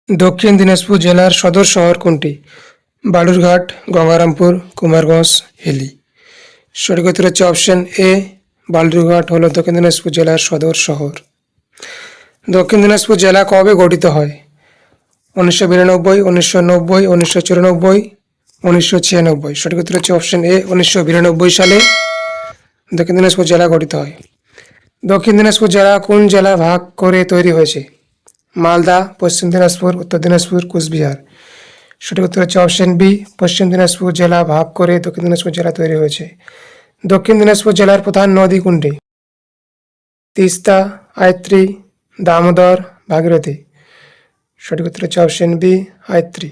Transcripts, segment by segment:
দক্ষিণ দিনাজপুর জেলার সদর শহর কোনটি? বালুরঘাট, গঙ্গারামপুর, কুমারগঞ্জ, হিলি। সঠিক উত্তর হচ্ছে অপশন এ, বালুরঘাট হলো দক্ষিণ দিনাজপুর জেলার সদর শহর। দক্ষিণ দিনাজপুর জেলা কবে গঠিত হয়? 1992, 1990, 1994, 1996। সঠিক উত্তর হচ্ছে অপশন এ, 1992 সালে দক্ষিণ দিনাজপুর জেলা গঠিত হয়। দক্ষিণ দিনাজপুর জেলা কোন জেলা ভাগ করে তৈরি হয়েছে? মালদা, পশ্চিম দিনাজপুর, উত্তর দিনাজপুর, কুচবিহার। সঠিক উত্তর হচ্ছে অপশন বি, পশ্চিম দিনাজপুর জেলা ভাগ করে দক্ষিণ দিনাজপুর জেলা তৈরি হয়েছে। দক্ষিণ দিনাজপুর জেলার প্রধান নদী কোনটি? তিস্তা, আয়ত্রী, দামোদর, ভাগীরথী। সঠিক উত্তর হচ্ছে অপশন বি, আয়ত্রী।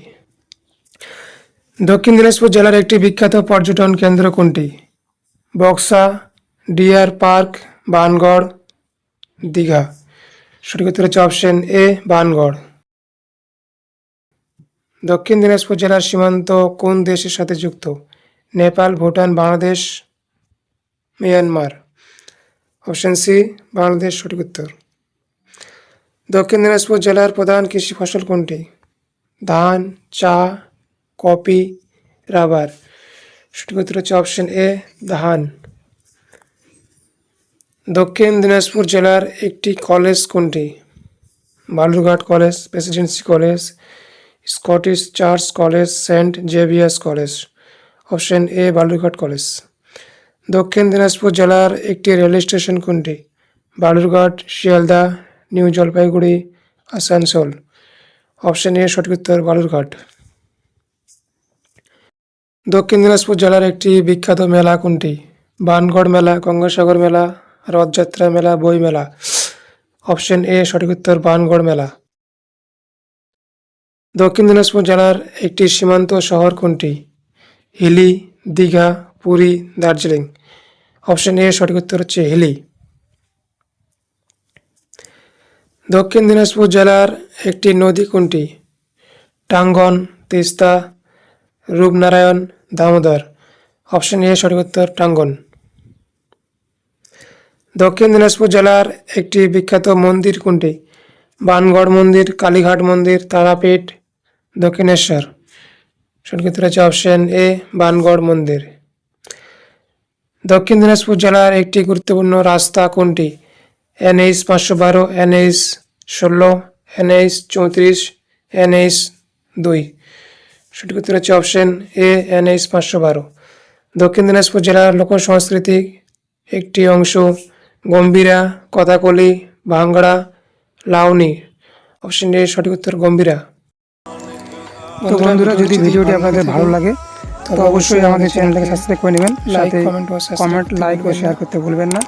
দক্ষিণ দিনাজপুর জেলার একটি বিখ্যাত পর্যটন কেন্দ্র কোনটি? Buxa, deer park, Bangarh, Digha. সঠিক উত্তর হচ্ছে অপশন এ, বানগড়। দক্ষিণ দিনাজপুর জেলার সীমান্ত কোন দেশের সাথে যুক্ত? Nepal, Bhutan, Bangladesh, Myanmar. Option C, Bangladesh সঠিক উত্তর। দক্ষিণ দিনাজপুর জেলার প্রধান কৃষি ফসল কোনটি? ধান, চা, কফি, রাবার। সঠিক উত্তর হচ্ছে অপশন এ, ধান। দক্ষিণ দিনাজপুর জেলার একটি কলেজ কোনটি? Balurghat college, presidency college, Scottish church college, saint Xavier's college. Option A, Balurghat college. Dakshin Dinajpur জেলার একটি রেল স্টেশন কোনটি? Balurghat, Sealdah, new Jalpaiguri, Asansol. Option A সঠিক উত্তর, বালুরঘাট। দক্ষিণ দিনাজপুর জেলার একটি বিখ্যাত মেলা কোনটি? বানগড় মেলা, গঙ্গাসাগর মেলা, রথযাত্রা মেলা, বই মেলা। অপশন এ সঠিক উত্তর, বানগড় মেলা। দক্ষিণ দিনাজপুর জেলার একটি সীমান্ত শহর কোনটি? হিলি, দীঘা, পুরী, দার্জিলিং। অপশন এ সঠিক উত্তর হচ্ছে হিলি। দক্ষিণ দিনাজপুর জেলার একটি নদী কোনটি? টাঙ্গন, তিস্তা, রূপনারায়ণ, দামোদর। অপশন এ সঠিক উত্তর, টাঙ্গন। দক্ষিণ দিনাজপুর জেলার একটি বিখ্যাত মন্দির কোনটি? বানগড় মন্দির, কালীঘাট মন্দির, তারাপীঠ, দক্ষিণেশ্বর। সঠিক উত্তর হচ্ছে অপশন এ, বানগড় মন্দির। দক্ষিণ দিনাজপুর জেলার একটি গুরুত্বপূর্ণ রাস্তা কোনটি? NH 512, NH 16, NH 34, NH 2। সঠিক উত্তর হচ্ছে অপশন এ, NH 512। দক্ষিণ দিনাজপুর জেলার লোক সংস্কৃতির একটি অংশ গম্ভীরা, কথাকলি, ভাঙ্গড়া, লাউনি। অপশন এ সঠিক উত্তর, গম্ভীরা। তো বন্ধুরা, যদি ভিডিওটি আপনাদের ভালো লাগে তো অবশ্যই আমাদের চ্যানেলটাকে সাবস্ক্রাইব করে নেবেন, সাথে কমেন্ট, লাইক ও শেয়ার করতে ভুলবেন না।